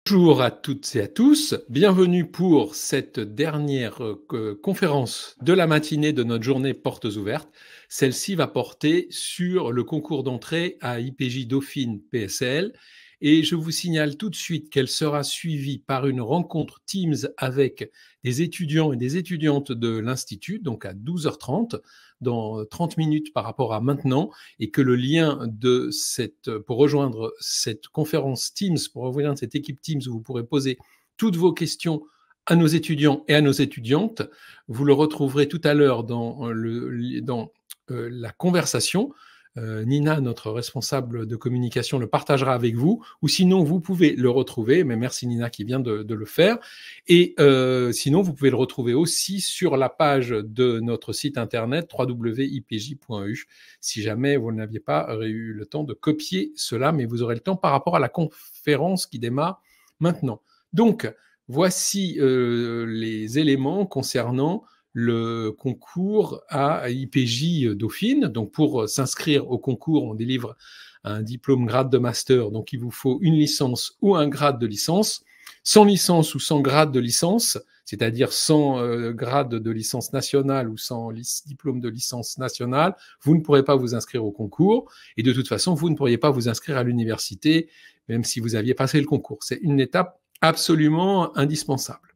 Bonjour à toutes et à tous, bienvenue pour cette dernière conférence de la matinée de notre journée portes ouvertes. Celle-ci va porter sur le concours d'entrée à IPJ Dauphine PSL et je vous signale tout de suite qu'elle sera suivie par une rencontre Teams avec des étudiants et des étudiantes de l'Institut, donc à 12h30, dans 30 minutes par rapport à maintenant, et que le lien pour rejoindre cette conférence Teams, pour rejoindre cette équipe Teams où vous pourrez poser toutes vos questions à nos étudiants et à nos étudiantes, vous le retrouverez tout à l'heure dans la conversation. Nina, notre responsable de communication, le partagera avec vous, ou sinon vous pouvez le retrouver, mais merci Nina qui vient de le faire, et sinon vous pouvez le retrouver aussi sur la page de notre site internet www.ipj.eu, si jamais vous n'aviez pas eu le temps de copier cela, mais vous aurez le temps par rapport à la conférence qui démarre maintenant. Donc, voici les éléments concernant le concours à IPJ Dauphine. Donc, pour s'inscrire au concours, on délivre un diplôme grade de master. Donc, il vous faut une licence ou un grade de licence. Sans licence ou sans grade de licence, c'est-à-dire sans grade de licence nationale ou sans diplôme de licence nationale, vous ne pourrez pas vous inscrire au concours. Et de toute façon, vous ne pourriez pas vous inscrire à l'université, même si vous aviez passé le concours. C'est une étape absolument indispensable.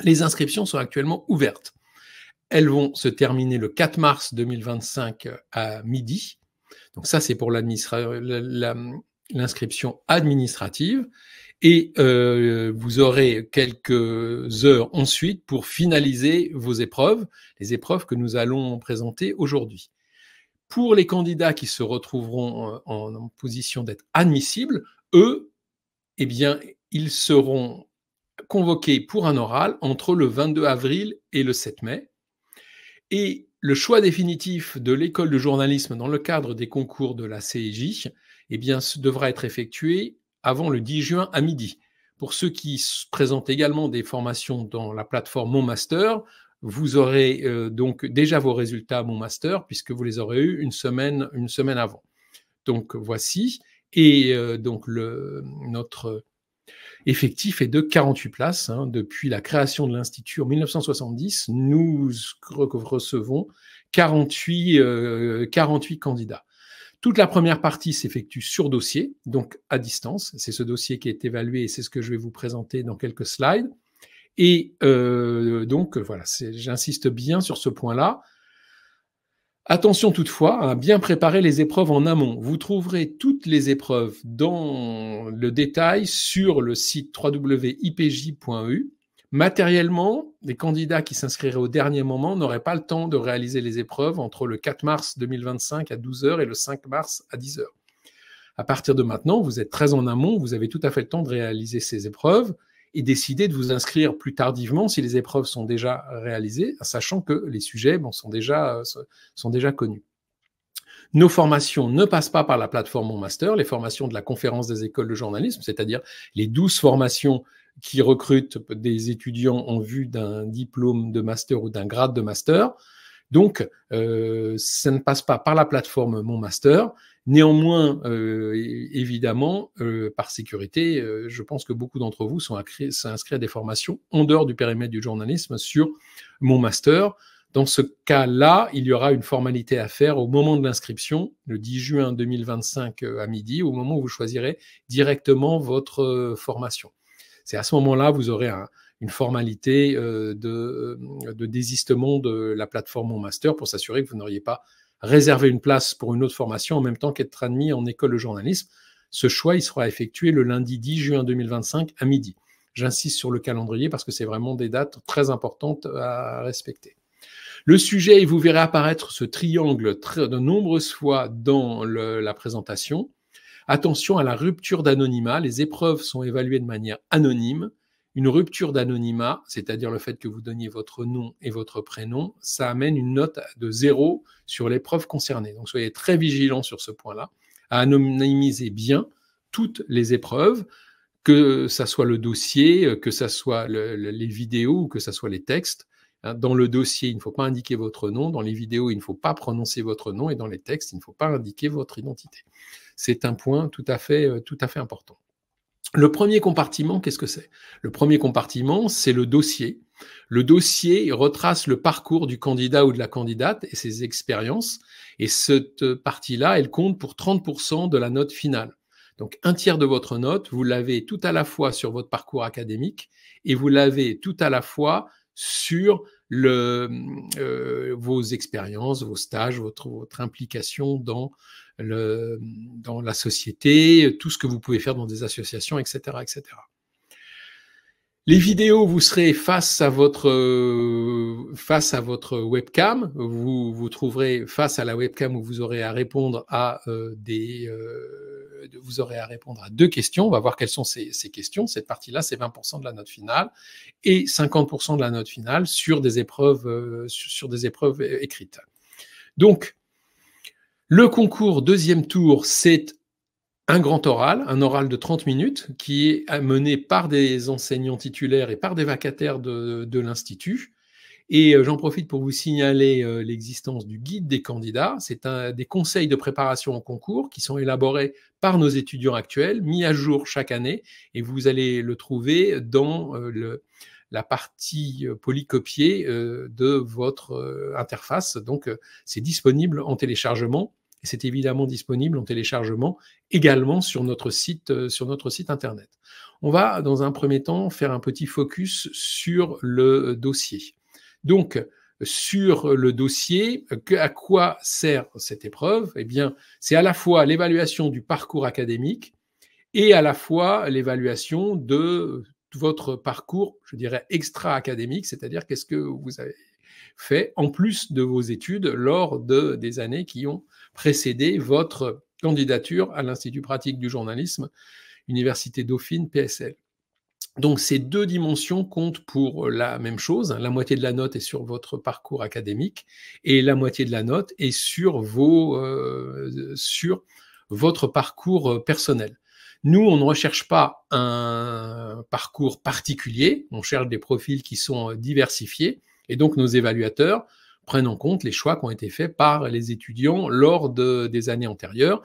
Les inscriptions sont actuellement ouvertes. Elles vont se terminer le 4 mars 2025 à midi. Donc ça, c'est pour l'inscription administrative. Et vous aurez quelques heures ensuite pour finaliser vos épreuves, les épreuves que nous allons présenter aujourd'hui. Pour les candidats qui se retrouveront en position d'être admissibles, eux, eh bien, ils seront convoqués pour un oral entre le 22 avril et le 7 mai. Et le choix définitif de l'école de journalisme dans le cadre des concours de la CEJ, eh bien, devra être effectué avant le 10 juin à midi. Pour ceux qui présentent également des formations dans la plateforme Mon Master, vous aurez donc déjà vos résultats à Mon Master puisque vous les aurez eus une semaine avant. Donc voici, et donc notre effectif est de 48 places. Depuis la création de l'Institut en 1970, nous recevons 48 candidats. Toute la première partie s'effectue sur dossier, donc à distance. C'est ce dossier qui est évalué et c'est ce que je vais vous présenter dans quelques slides. Et donc, voilà, j'insiste bien sur ce point-là. Attention toutefois à bien préparer les épreuves en amont. Vous trouverez toutes les épreuves dans le détail sur le site www.ipj.eu. Matériellement, les candidats qui s'inscriraient au dernier moment n'auraient pas le temps de réaliser les épreuves entre le 4 mars 2025 à 12h et le 5 mars à 10h. À partir de maintenant, vous êtes très en amont, vous avez tout à fait le temps de réaliser ces épreuves et décider de vous inscrire plus tardivement si les épreuves sont déjà réalisées, sachant que les sujets sont déjà connus. Nos formations ne passent pas par la plateforme Mon Master, les formations de la conférence des écoles de journalisme, c'est-à-dire les 12 formations qui recrutent des étudiants en vue d'un diplôme de master ou d'un grade de master. Donc, ça ne passe pas par la plateforme Mon Master. Néanmoins, évidemment, par sécurité, je pense que beaucoup d'entre vous sont inscrits à des formations en dehors du périmètre du journalisme sur Mon Master. Dans ce cas-là, il y aura une formalité à faire au moment de l'inscription, le 10 juin 2025 à midi, au moment où vous choisirez directement votre formation. C'est à ce moment-là, vous aurez une formalité de désistement de la plateforme Mon Master pour s'assurer que vous n'auriez pas réservé une place pour une autre formation en même temps qu'être admis en école de journalisme. Ce choix, il sera effectué le lundi 10 juin 2025 à midi. J'insiste sur le calendrier parce que c'est vraiment des dates très importantes à respecter. Le sujet, et vous verrez apparaître ce triangle de nombreuses fois dans la présentation. Attention à la rupture d'anonymat. Les épreuves sont évaluées de manière anonyme. Une rupture d'anonymat, c'est-à-dire le fait que vous donniez votre nom et votre prénom, ça amène une note de 0 sur l'épreuve concernée. Donc, soyez très vigilants sur ce point-là, à anonymiser bien toutes les épreuves, que ça soit le dossier, que ça soit les vidéos ou que ça soit les textes. Dans le dossier, il ne faut pas indiquer votre nom. Dans les vidéos, il ne faut pas prononcer votre nom. Et dans les textes, il ne faut pas indiquer votre identité. C'est un point tout à fait important. Le premier compartiment, qu'est-ce que c'est? Le premier compartiment, c'est le dossier. Le dossier retrace le parcours du candidat ou de la candidate et ses expériences. Et cette partie-là, elle compte pour 30% de la note finale. Donc, un tiers de votre note, vous l'avez tout à la fois sur votre parcours académique et vous l'avez tout à la fois sur vos expériences, vos stages, votre implication dans la société, tout ce que vous pouvez faire dans des associations, etc., etc. Les vidéos, vous serez face à votre webcam. Vous trouverez face à la webcam où vous aurez à répondre à vous aurez à répondre à 2 questions. On va voir quelles sont ces questions. Cette partie-là, c'est 20% de la note finale et 50% de la note finale sur des épreuves écrites. Donc, le concours deuxième tour, c'est un oral de 30 minutes qui est mené par des enseignants titulaires et par des vacataires de l'Institut. Et j'en profite pour vous signaler l'existence du guide des candidats. C'est des conseils de préparation au concours qui sont élaborés par nos étudiants actuels, mis à jour chaque année, et vous allez le trouver dans la partie polycopiée de votre interface. Donc, c'est disponible en téléchargement. Et c'est évidemment disponible en téléchargement également sur notre site internet. On va, dans un premier temps, faire un petit focus sur le dossier. Donc, sur le dossier, à quoi sert cette épreuve? Eh bien, c'est à la fois l'évaluation du parcours académique et à la fois l'évaluation de votre parcours, je dirais, extra-académique, c'est-à-dire qu'est-ce que vous avez fait en plus de vos études lors des années qui ont précédé votre candidature à l'Institut pratique du journalisme, Université Dauphine, PSL. Donc ces 2 dimensions comptent pour la même chose. La moitié de la note est sur votre parcours académique et la moitié de la note est sur votre parcours personnel. Nous, on ne recherche pas un parcours particulier, on cherche des profils qui sont diversifiés, et donc nos évaluateurs prennent en compte les choix qui ont été faits par les étudiants lors des années antérieures.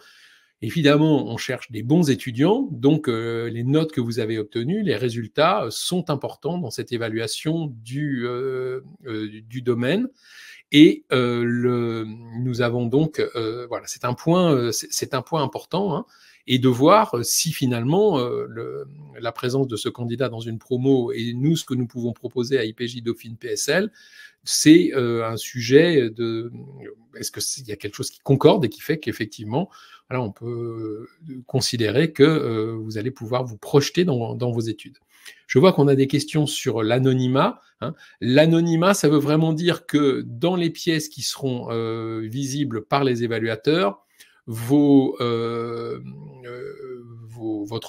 Évidemment, on cherche des bons étudiants, donc les notes que vous avez obtenues, les résultats sont importants dans cette évaluation du domaine. Et nous avons donc, voilà, c'est un point important, hein, et de voir si finalement la présence de ce candidat dans une promo et nous, ce que nous pouvons proposer à IPJ Dauphine PSL, c'est un sujet est-ce qu'il y a quelque chose qui concorde et qui fait qu'effectivement, voilà, on peut considérer que vous allez pouvoir vous projeter dans vos études. Je vois qu'on a des questions sur l'anonymat. Hein. L'anonymat, ça veut vraiment dire que dans les pièces qui seront visibles par les évaluateurs, votre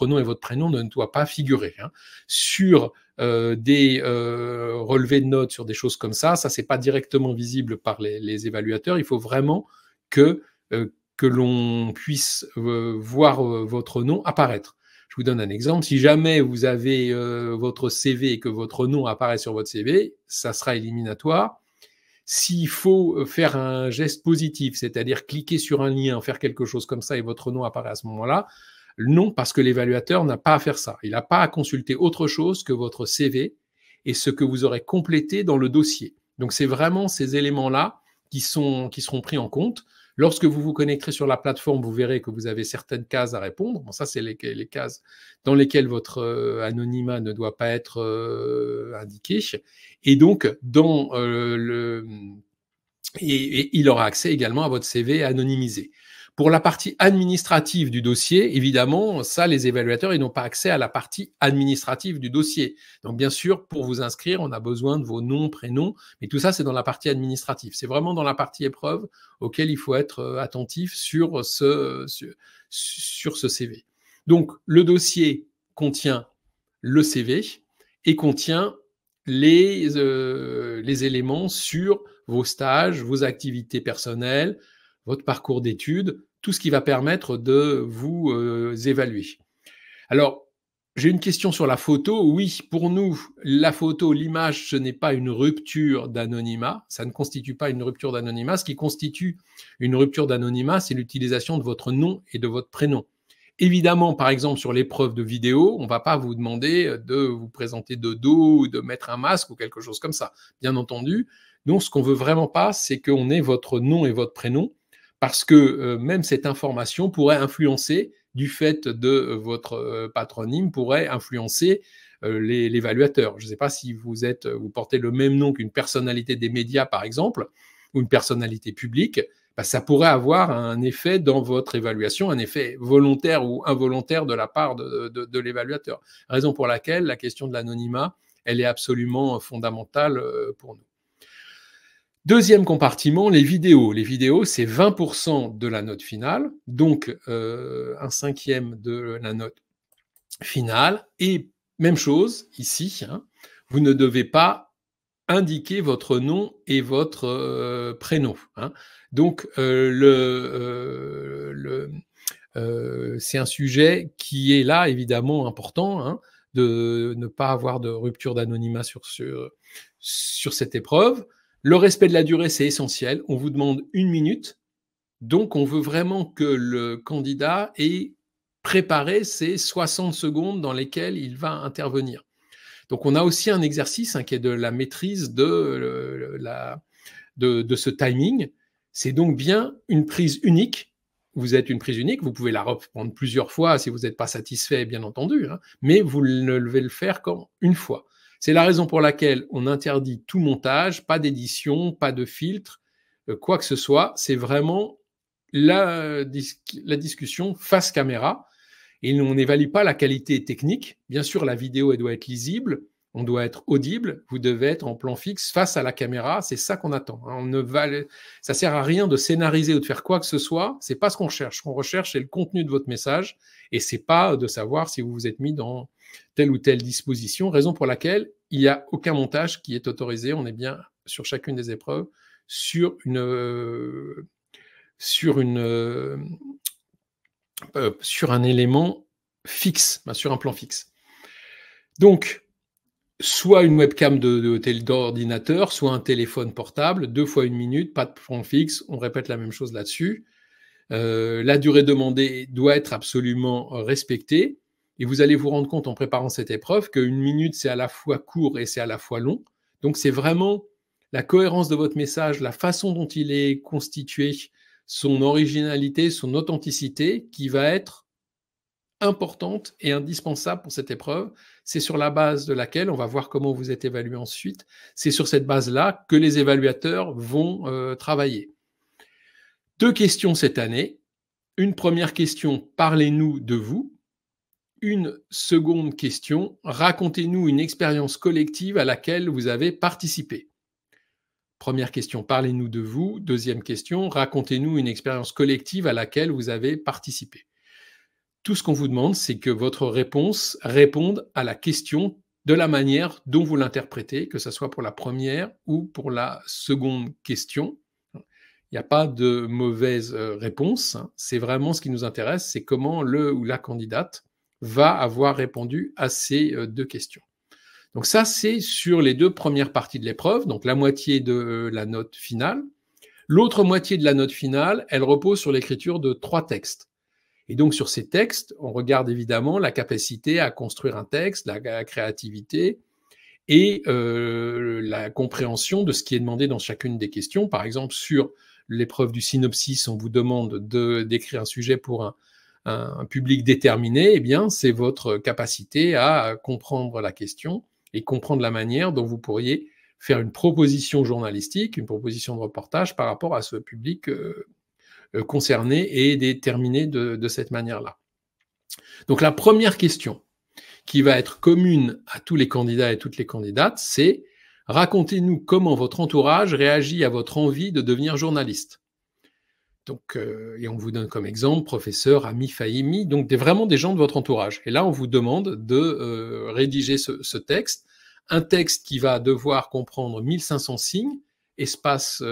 nom et votre prénom ne doivent pas figurer. Hein. Sur des relevés de notes, sur des choses comme ça, c'est pas directement visible par les évaluateurs. Il faut vraiment que l'on puisse voir votre nom apparaître. Je vous donne un exemple. Si jamais vous avez votre CV et que votre nom apparaît sur votre CV, ça sera éliminatoire. S'il faut faire un geste positif, c'est-à-dire cliquer sur un lien, faire quelque chose comme ça et votre nom apparaît à ce moment-là, non, parce que l'évaluateur n'a pas à faire ça. Il n'a pas à consulter autre chose que votre CV et ce que vous aurez complété dans le dossier. Donc, c'est vraiment ces éléments-là qui seront pris en compte. Lorsque vous vous connecterez sur la plateforme, vous verrez que vous avez certaines cases à répondre. Bon, ça, c'est les cases dans lesquelles votre anonymat ne doit pas être indiqué. Et donc, il aura accès également à votre CV anonymisé. Pour la partie administrative du dossier, évidemment, ça, les évaluateurs, ils n'ont pas accès à la partie administrative du dossier. Donc, bien sûr, pour vous inscrire, on a besoin de vos noms, prénoms, mais tout ça, c'est dans la partie administrative. C'est vraiment dans la partie épreuve auquel il faut être attentif sur ce CV. Donc, le dossier contient le CV et contient les éléments sur vos stages, vos activités personnelles, votre parcours d'études, tout ce qui va permettre de vous évaluer. Alors, j'ai une question sur la photo. Oui, pour nous, la photo, l'image, ce n'est pas une rupture d'anonymat. Ça ne constitue pas une rupture d'anonymat. Ce qui constitue une rupture d'anonymat, c'est l'utilisation de votre nom et de votre prénom. Évidemment, par exemple, sur l'épreuve de vidéo, on ne va pas vous demander de vous présenter de dos ou de mettre un masque ou quelque chose comme ça, bien entendu. Donc, ce qu'on veut vraiment pas, c'est qu'on ait votre nom et votre prénom, parce que même cette information pourrait influencer, du fait de votre patronyme, pourrait influencer l'évaluateur. Je ne sais pas si vous portez le même nom qu'une personnalité des médias, par exemple, ou une personnalité publique. Ben, ça pourrait avoir un effet dans votre évaluation, un effet volontaire ou involontaire de la part de l'évaluateur. Raison pour laquelle la question de l'anonymat, elle est absolument fondamentale pour nous. Deuxième compartiment, les vidéos. Les vidéos, c'est 20% de la note finale, donc un cinquième de la note finale. Et même chose ici, hein, vous ne devez pas indiquer votre nom et votre prénom. Hein. Donc, c'est un sujet qui est là, évidemment, important, hein, de ne pas avoir de rupture d'anonymat sur cette épreuve. Le respect de la durée, c'est essentiel. On vous demande 1 minute. Donc, on veut vraiment que le candidat ait préparé ces 60 secondes dans lesquelles il va intervenir. Donc, on a aussi un exercice qui est de la maîtrise de ce timing. C'est donc bien une prise unique. Vous êtes une prise unique, vous pouvez la reprendre plusieurs fois si vous n'êtes pas satisfait, bien entendu, hein, mais vous ne devez le faire qu'une fois. C'est la raison pour laquelle on interdit tout montage, pas d'édition, pas de filtre, quoi que ce soit. C'est vraiment la discussion face caméra. Et on n'évalue pas la qualité technique. Bien sûr, la vidéo, elle doit être lisible, on doit être audible, vous devez être en plan fixe face à la caméra, c'est ça qu'on attend. Ça ne sert à rien de scénariser ou de faire quoi que ce soit, c'est pas ce qu'on recherche. Ce qu'on recherche, c'est le contenu de votre message, et c'est pas de savoir si vous vous êtes mis dans telle ou telle disposition, raison pour laquelle il n'y a aucun montage qui est autorisé, on est bien sur chacune des épreuves, sur un élément fixe, sur un plan fixe. Donc, soit une webcam d'ordinateur, soit un téléphone portable, 2 fois 1 minute, pas de plan fixe, on répète la même chose là-dessus. La durée demandée doit être absolument respectée, et vous allez vous rendre compte en préparant cette épreuve que 1 minute, c'est à la fois court et c'est à la fois long. Donc, c'est vraiment la cohérence de votre message, la façon dont il est constitué, son originalité, son authenticité, qui va être importante et indispensable pour cette épreuve. C'est sur la base de laquelle on va voir comment vous êtes évalué ensuite. C'est sur cette base-là que les évaluateurs vont travailler. 2 questions cette année. Une première question, parlez-nous de vous. Une seconde question, racontez-nous une expérience collective à laquelle vous avez participé. Première question, parlez-nous de vous. Deuxième question, racontez-nous une expérience collective à laquelle vous avez participé. Tout ce qu'on vous demande, c'est que votre réponse réponde à la question de la manière dont vous l'interprétez, que ce soit pour la première ou pour la seconde question. Il n'y a pas de mauvaise réponse. C'est vraiment ce qui nous intéresse, c'est comment le ou la candidate va avoir répondu à ces 2 questions. Donc ça, c'est sur les 2 premières parties de l'épreuve, donc la moitié de la note finale. L'autre moitié de la note finale, elle repose sur l'écriture de 3 textes. Et donc, sur ces textes, on regarde évidemment la capacité à construire un texte, la créativité et la compréhension de ce qui est demandé dans chacune des questions. Par exemple, sur l'épreuve du synopsis, on vous demande d'écrire un sujet pour un public déterminé. Eh bien, c'est votre capacité à comprendre la question et comprendre la manière dont vous pourriez faire une proposition journalistique, une proposition de reportage par rapport à ce public concerné et déterminé de cette manière-là. Donc la première question qui va être commune à tous les candidats et toutes les candidates, c'est « Racontez-nous comment votre entourage réagit à votre envie de devenir journaliste ». Donc, et on vous donne comme exemple professeur, ami, famille, donc vraiment des gens de votre entourage. Et là, on vous demande de rédiger ce texte, un texte qui va devoir comprendre 1500 signes, espace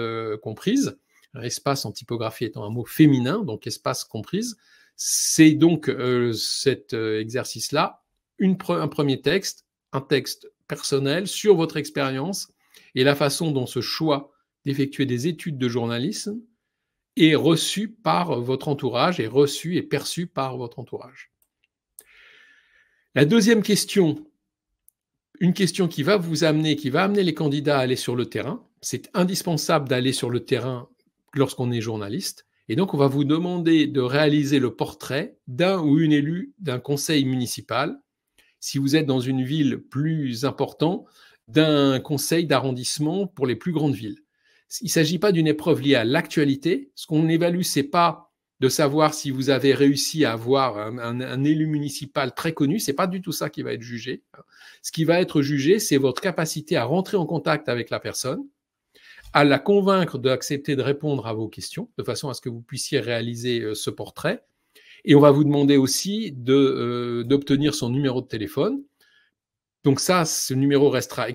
comprise, espace en typographie étant un mot féminin, donc espace comprise. C'est donc cet exercice-là, un premier texte, un texte personnel sur votre expérience et la façon dont ce choix d'effectuer des études de journalisme est reçu par votre entourage, est reçu et perçu par votre entourage. La deuxième question, une question qui va vous amener, qui va amener les candidats à aller sur le terrain. C'est indispensable d'aller sur le terrain lorsqu'on est journaliste. Et donc, on va vous demander de réaliser le portrait d'un ou une élue d'un conseil municipal. Si vous êtes dans une ville plus importante, d'un conseil d'arrondissement pour les plus grandes villes. Il ne s'agit pas d'une épreuve liée à l'actualité. Ce qu'on évalue, ce n'est pas de savoir si vous avez réussi à avoir un élu municipal très connu. Ce n'est pas du tout ça qui va être jugé. Ce qui va être jugé, c'est votre capacité à rentrer en contact avec la personne, à la convaincre d'accepter de répondre à vos questions, de façon à ce que vous puissiez réaliser ce portrait. Et on va vous demander aussi d'obtenir son numéro de téléphone. Donc ça, ce numéro restera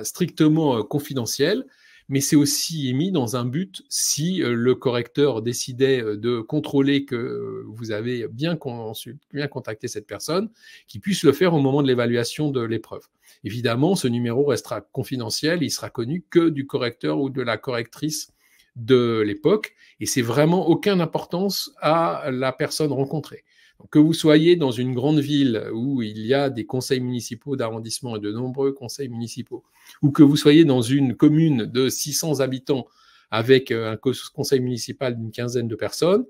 strictement confidentiel, mais c'est aussi émis dans un but, si le correcteur décidait de contrôler que vous avez bien contacté cette personne, qu'il puisse le faire au moment de l'évaluation de l'épreuve. Évidemment, ce numéro restera confidentiel, il sera connu que du correcteur ou de la correctrice de l'époque, et c'est vraiment aucune importance à la personne rencontrée. Que vous soyez dans une grande ville où il y a des conseils municipaux d'arrondissement et de nombreux conseils municipaux, ou que vous soyez dans une commune de 600 habitants avec un conseil municipal d'une quinzaine de personnes,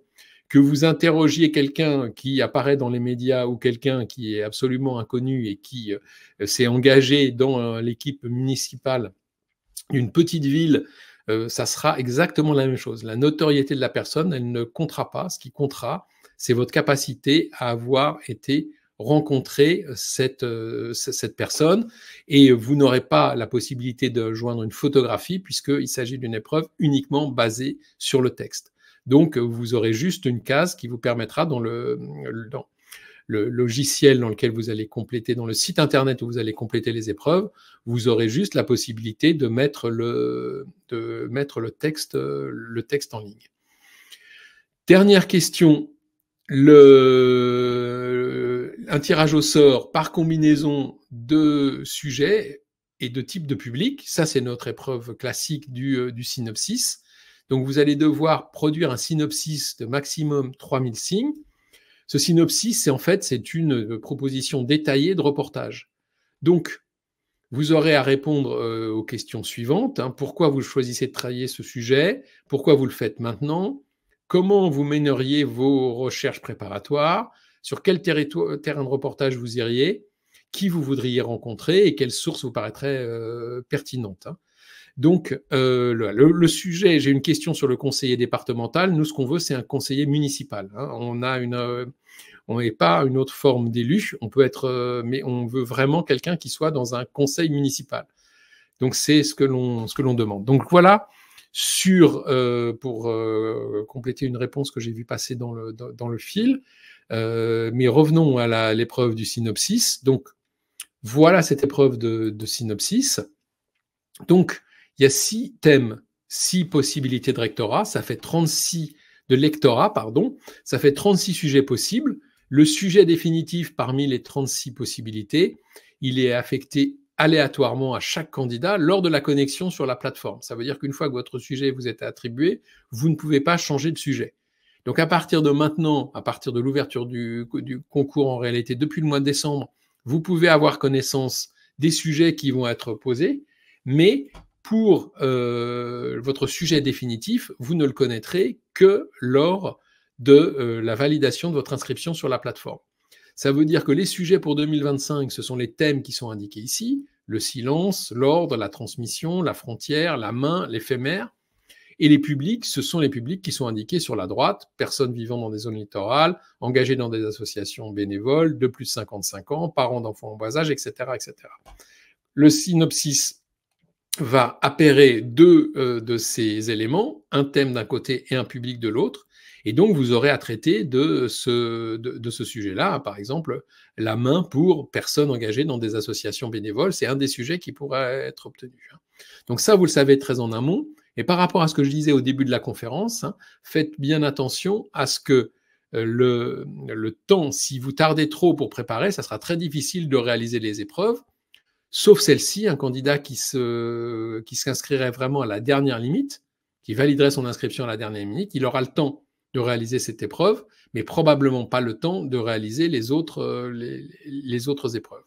que vous interrogiez quelqu'un qui apparaît dans les médias ou quelqu'un qui est absolument inconnu et qui s'est engagé dans l'équipe municipale d'une petite ville, ça sera exactement la même chose. La notoriété de la personne, elle ne comptera pas. Ce qui comptera, c'est votre capacité à avoir été rencontrer cette personne, et vous n'aurez pas la possibilité de joindre une photographie puisqu'il s'agit d'une épreuve uniquement basée sur le texte. Donc, vous aurez juste une case qui vous permettra dans le logiciel dans lequel vous allez compléter, dans le site internet où vous allez compléter les épreuves, vous aurez juste la possibilité de mettre le texte en ligne. Dernière question, un tirage au sort par combinaison de sujets et de type de public. Ça, c'est notre épreuve classique du synopsis. Donc, vous allez devoir produire un synopsis de maximum 3000 signes. Ce synopsis, c'est une proposition détaillée de reportage. Donc, vous aurez à répondre aux questions suivantes. Pourquoi vous choisissez de travailler ce sujet? Pourquoi vous le faites maintenant? Comment vous mèneriez vos recherches préparatoires? Sur quel terrain de reportage vous iriez? Qui vous voudriez rencontrer? Et quelles sources vous paraîtraient pertinentes? Donc, le sujet, j'ai une question sur le conseiller départemental. Nous, ce qu'on veut, c'est un conseiller municipal. On n'est pas une autre forme d'élu. On peut être, mais on veut vraiment quelqu'un qui soit dans un conseil municipal. Donc, c'est ce que l'on demande. Donc, voilà, pour compléter une réponse que j'ai vue passer dans le fil. Mais revenons à l'épreuve du synopsis. Donc, voilà cette épreuve de synopsis. Donc, il y a 6 thèmes, 6 possibilités de lectorat, ça fait 36 ça fait 36 sujets possibles. Le sujet définitif parmi les 36 possibilités, il est affecté aléatoirement à chaque candidat lors de la connexion sur la plateforme. Ça veut dire qu'une fois que votre sujet vous est attribué, vous ne pouvez pas changer de sujet. Donc à partir de maintenant, à partir de l'ouverture du concours en réalité, depuis le mois de décembre, vous pouvez avoir connaissance des sujets qui vont être posés, mais pour votre sujet définitif, vous ne le connaîtrez que lors de la validation de votre inscription sur la plateforme. Ça veut dire que les sujets pour 2025, ce sont les thèmes qui sont indiqués ici, le silence, l'ordre, la transmission, la frontière, la main, l'éphémère. Et les publics, ce sont les publics qui sont indiqués sur la droite, personnes vivant dans des zones littorales, engagées dans des associations bénévoles, de plus de 55 ans, parents d'enfants en bas âge, etc., etc. Le synopsis va appairer 2 de ces éléments, un thème d'un côté et un public de l'autre, et donc vous aurez à traiter de ce sujet-là. Par exemple, la main pour personnes engagées dans des associations bénévoles, c'est un des sujets qui pourrait être obtenu. Donc ça, vous le savez très en amont. Et par rapport à ce que je disais au début de la conférence, faites bien attention à ce que le temps, si vous tardez trop pour préparer, ça sera très difficile de réaliser les épreuves. Sauf celle-ci, un candidat qui s'inscrirait vraiment à la dernière limite, qui validerait son inscription à la dernière minute, il aura le temps de réaliser cette épreuve, mais probablement pas le temps de réaliser les autres épreuves.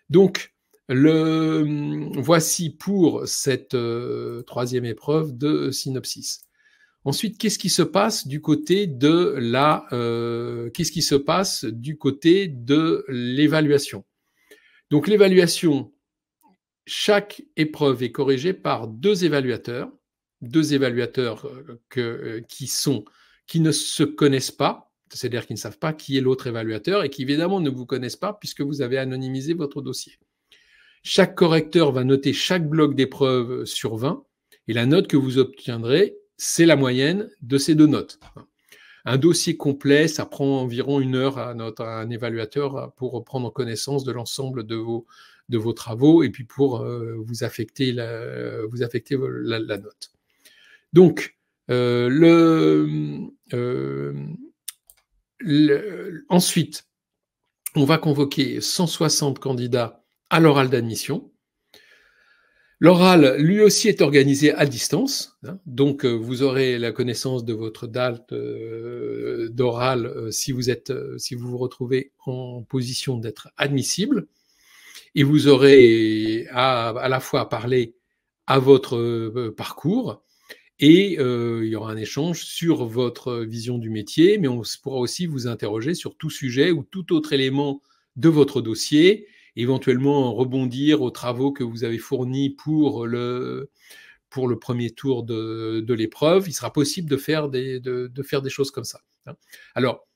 Donc, voici pour cette troisième épreuve de synopsis. Ensuite, qu'est-ce qui se passe du côté de l'évaluation? Donc, l'évaluation, chaque épreuve est corrigée par deux évaluateurs qui ne se connaissent pas, c'est-à-dire qui ne savent pas qui est l'autre évaluateur et qui évidemment ne vous connaissent pas puisque vous avez anonymisé votre dossier. Chaque correcteur va noter chaque bloc d'épreuve sur 20 et la note que vous obtiendrez, c'est la moyenne de ces deux notes. Un dossier complet, ça prend environ 1 heure à un évaluateur pour prendre connaissance de l'ensemble de vos travaux et puis pour vous affecter la note. Donc, ensuite, on va convoquer 160 candidats à l'oral d'admission. L'oral, lui aussi, est organisé à distance. Donc, vous aurez la connaissance de votre date d'oral si vous vous retrouvez en position d'être admissible. Et vous aurez à la fois parler à votre parcours et il y aura un échange sur votre vision du métier, mais on pourra aussi vous interroger sur tout sujet ou tout autre élément de votre dossier, éventuellement rebondir aux travaux que vous avez fournis pour le premier tour de l'épreuve. Il sera possible de faire des choses comme ça. Alors,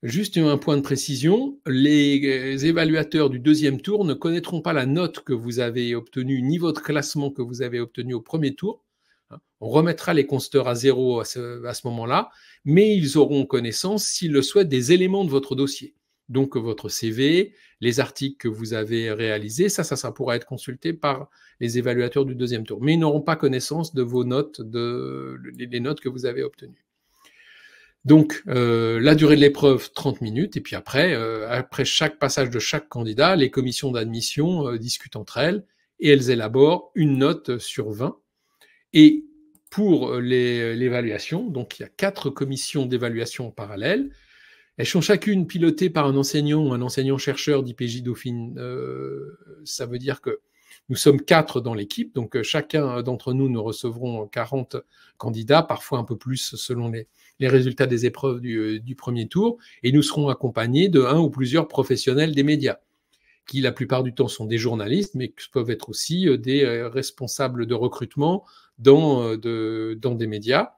juste un point de précision, les évaluateurs du deuxième tour ne connaîtront pas la note que vous avez obtenue, ni votre classement que vous avez obtenu au premier tour. On remettra les compteurs à 0 à ce moment-là, mais ils auront connaissance, s'ils le souhaitent, des éléments de votre dossier. Donc, votre CV, les articles que vous avez réalisés, ça pourra être consulté par les évaluateurs du deuxième tour. Mais ils n'auront pas connaissance de vos notes, les notes que vous avez obtenues. Donc, la durée de l'épreuve, 30 minutes. Et puis après chaque passage de chaque candidat, les commissions d'admission discutent entre elles et elles élaborent une note sur 20. Et pour l'évaluation, donc il y a 4 commissions d'évaluation en parallèle. Elles sont chacune pilotées par un enseignant ou un enseignant-chercheur d'IPJ Dauphine. Ça veut dire que nous sommes 4 dans l'équipe, donc chacun d'entre nous recevrons 40 candidats, parfois un peu plus selon les résultats des épreuves du premier tour, et nous serons accompagnés de un ou plusieurs professionnels des médias, qui la plupart du temps sont des journalistes, mais qui peuvent être aussi des responsables de recrutement dans des médias.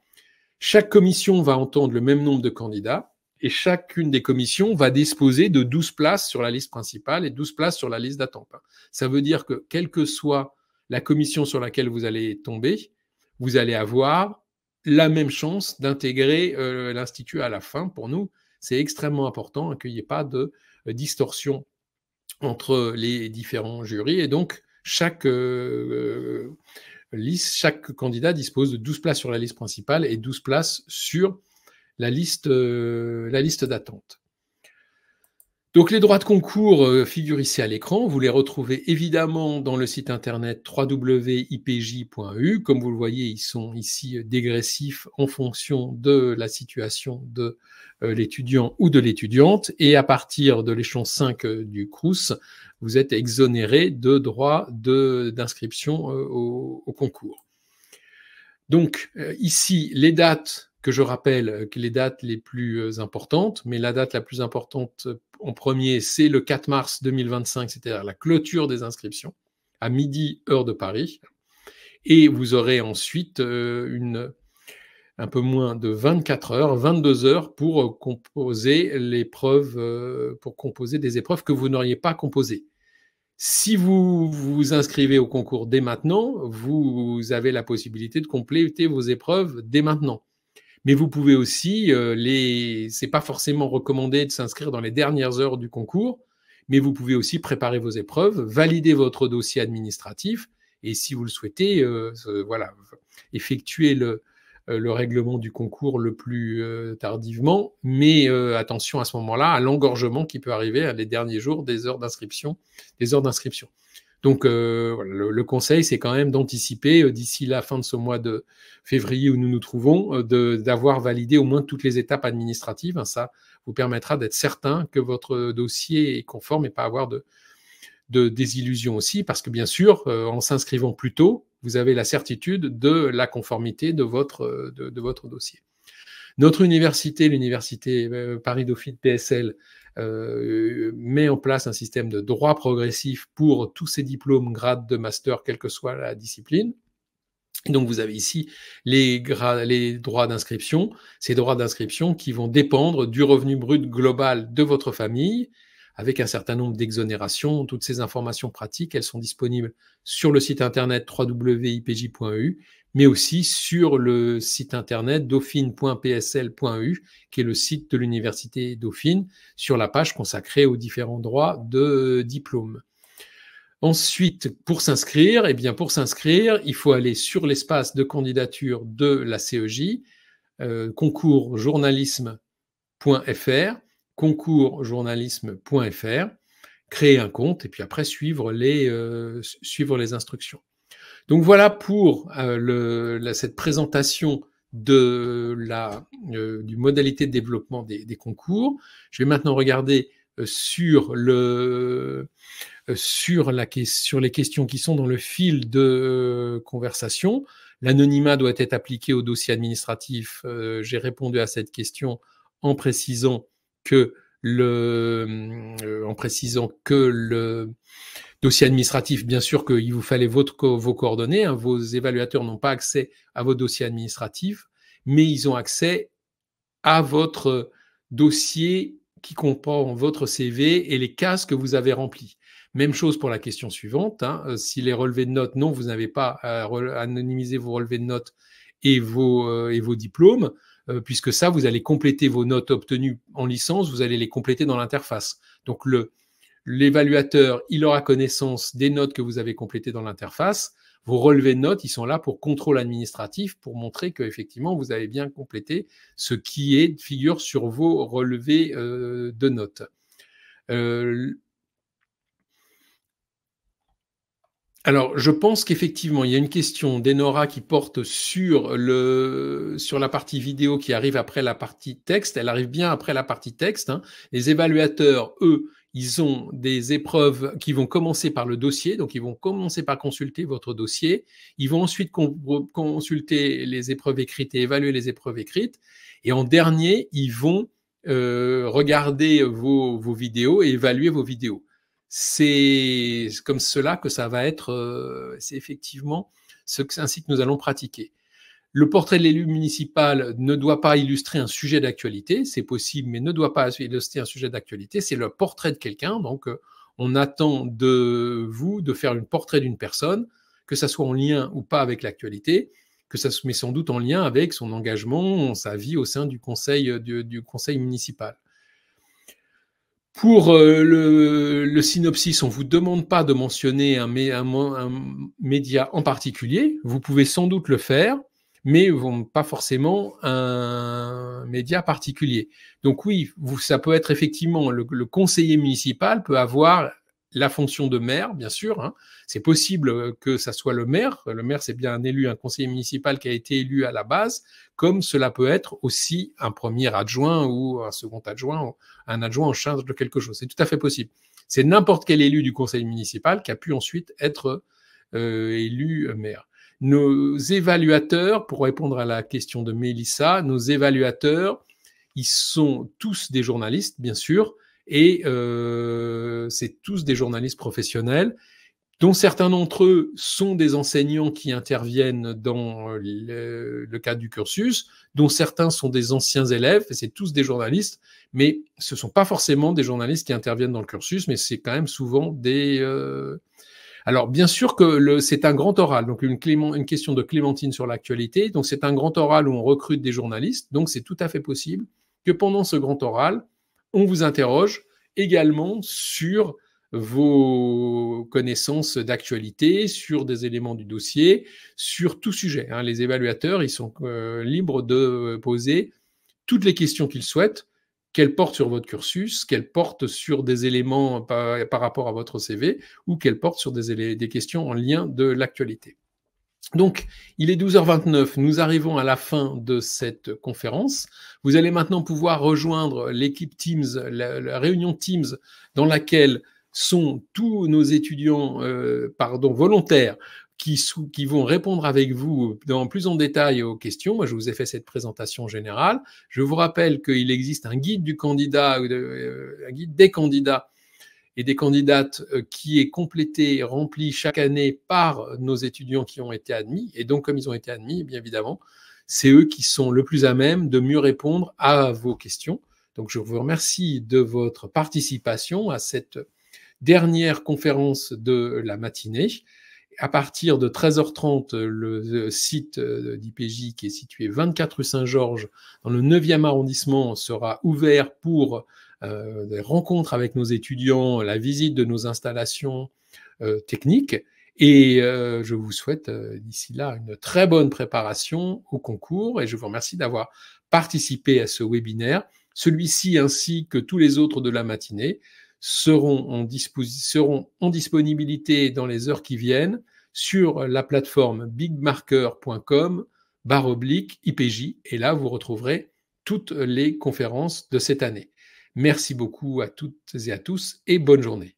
Chaque commission va entendre le même nombre de candidats, et chacune des commissions va disposer de 12 places sur la liste principale et 12 places sur la liste d'attente. Ça veut dire que, quelle que soit la commission sur laquelle vous allez tomber, vous allez avoir la même chance d'intégrer l'Institut à la fin. Pour nous, c'est extrêmement important qu'il n'y ait pas de distorsion entre les différents jurys. Et donc, chaque candidat dispose de 12 places sur la liste principale et 12 places sur la liste d'attente. Donc, les droits de concours figurent ici à l'écran. Vous les retrouvez évidemment dans le site internet www.ipj.eu. Comme vous le voyez, ils sont ici dégressifs en fonction de la situation de l'étudiant ou de l'étudiante. Et à partir de l'échelon 5 du Crous, vous êtes exonéré de droits d'inscription au concours. Donc, ici, les dates que je rappelle, les dates les plus importantes, mais la date la plus importante en premier, c'est le 4 mars 2025, c'est-à-dire la clôture des inscriptions, à midi, heure de Paris. Et vous aurez ensuite un peu moins de 24 heures, 22 heures pour composer des épreuves que vous n'auriez pas composées. Si vous vous inscrivez au concours dès maintenant, vous avez la possibilité de compléter vos épreuves dès maintenant. Mais vous pouvez aussi, c'est pas forcément recommandé de s'inscrire dans les dernières heures du concours, mais vous pouvez aussi préparer vos épreuves, valider votre dossier administratif, et si vous le souhaitez, effectuer le règlement du concours le plus tardivement, mais attention à ce moment-là à l'engorgement qui peut arriver à les derniers jours des heures d'inscription. Donc, voilà, le conseil, c'est quand même d'anticiper d'ici la fin de ce mois de février où nous nous trouvons, d'avoir validé au moins toutes les étapes administratives. Hein, ça vous permettra d'être certain que votre dossier est conforme et pas avoir de désillusion aussi, parce que bien sûr, en s'inscrivant plus tôt, vous avez la certitude de la conformité de votre dossier. Notre université, l'université Paris-Dauphine PSL, met en place un système de droit progressif pour tous ces diplômes, grades de master, quelle que soit la discipline. Et donc, vous avez ici les droits d'inscription, ces droits d'inscription qui vont dépendre du revenu brut global de votre famille, avec un certain nombre d'exonérations. Toutes ces informations pratiques, elles sont disponibles sur le site internet www.ipj.eu, mais aussi sur le site internet dauphine.psl.eu, qui est le site de l'Université Dauphine, sur la page consacrée aux différents droits de diplôme. Ensuite, pour s'inscrire, il faut aller sur l'espace de candidature de la CEJ, concours-journalisme.fr, créer un compte et puis après suivre les instructions. Donc voilà pour cette présentation du modalité de développement des concours. Je vais maintenant regarder sur les questions qui sont dans le fil de conversation. L'anonymat doit être appliqué au dossier administratif. J'ai répondu à cette question en précisant que le dossier administratif, bien sûr qu'il vous fallait vos coordonnées. Hein, vos évaluateurs n'ont pas accès à vos dossiers administratifs, mais ils ont accès à votre dossier qui comprend votre CV et les cases que vous avez remplies. Même chose pour la question suivante. Hein, si les relevés de notes, non, vous n'avez pas à anonymiser vos relevés de notes et vos diplômes, puisque ça, vous allez compléter vos notes obtenues en licence, vous allez les compléter dans l'interface. Donc, l'évaluateur, il aura connaissance des notes que vous avez complétées dans l'interface. Vos relevés de notes, ils sont là pour contrôle administratif, pour montrer qu'effectivement, vous avez bien complété ce qui figure sur vos relevés de notes. Alors, je pense qu'effectivement, il y a une question d'Enora qui porte sur la partie vidéo qui arrive après la partie texte. Elle arrive bien après la partie texte. Hein. Les évaluateurs, eux, ils ont des épreuves qui vont commencer par le dossier. Donc, ils vont commencer par consulter votre dossier. Ils vont ensuite consulter les épreuves écrites et évaluer les épreuves écrites. Et en dernier, ils vont regarder vos vidéos et évaluer vos vidéos. C'est comme cela que ça va être, c'est effectivement ainsi que nous allons pratiquer. Le portrait de l'élu municipal ne doit pas illustrer un sujet d'actualité, c'est possible, mais ne doit pas illustrer un sujet d'actualité, c'est le portrait de quelqu'un, donc on attend de vous de faire un portrait d'une personne, que ça soit en lien ou pas avec l'actualité, que ça se met sans doute en lien avec son engagement, sa vie au sein du conseil municipal. Pour le synopsis, on ne vous demande pas de mentionner un média en particulier. Vous pouvez sans doute le faire, mais pas forcément un média particulier. Donc oui, ça peut être effectivement, le conseiller municipal peut avoir la fonction de maire, bien sûr. Hein. C'est possible que ça soit le maire. Le maire, c'est bien un élu, un conseiller municipal qui a été élu à la base, comme cela peut être aussi un premier adjoint ou un second adjoint, ou un adjoint en charge de quelque chose. C'est tout à fait possible. C'est n'importe quel élu du conseil municipal qui a pu ensuite être élu maire. Nos évaluateurs, pour répondre à la question de Mélissa, nos évaluateurs, ils sont tous des journalistes, bien sûr, et c'est tous des journalistes professionnels, dont certains d'entre eux sont des enseignants qui interviennent dans le cadre du cursus, dont certains sont des anciens élèves, et c'est tous des journalistes, mais ce ne sont pas forcément des journalistes qui interviennent dans le cursus, mais c'est quand même souvent des... Alors, bien sûr que c'est un grand oral, donc une question de Clémentine sur l'actualité, donc c'est un grand oral où on recrute des journalistes, donc c'est tout à fait possible que pendant ce grand oral, on vous interroge également sur vos connaissances d'actualité, sur des éléments du dossier, sur tout sujet. Hein. Les évaluateurs, ils sont libres de poser toutes les questions qu'ils souhaitent, qu'elle porte sur votre cursus, qu'elle porte sur des éléments par rapport à votre CV ou qu'elle porte sur des questions en lien de l'actualité. Donc, il est 12h29, nous arrivons à la fin de cette conférence. Vous allez maintenant pouvoir rejoindre l'équipe Teams, la réunion Teams dans laquelle sont tous nos étudiants volontaires qui vont répondre avec vous plus en détail aux questions. Moi, je vous ai fait cette présentation générale. Je vous rappelle qu'il existe un guide du candidat, un guide des candidats et des candidates qui est complété, rempli chaque année par nos étudiants qui ont été admis. Et donc, comme ils ont été admis, bien évidemment, c'est eux qui sont le plus à même de mieux répondre à vos questions. Donc, je vous remercie de votre participation à cette dernière conférence de la matinée. À partir de 13h30, le site d'IPJ, qui est situé 24 rue Saint-Georges, dans le 9e arrondissement, sera ouvert pour des rencontres avec nos étudiants, la visite de nos installations techniques. Et je vous souhaite d'ici là une très bonne préparation au concours et je vous remercie d'avoir participé à ce webinaire. Celui-ci ainsi que tous les autres de la matinée seront en disponibilité dans les heures qui viennent sur la plateforme bigmarker.com/IPJ et là vous retrouverez toutes les conférences de cette année. Merci beaucoup à toutes et à tous et bonne journée.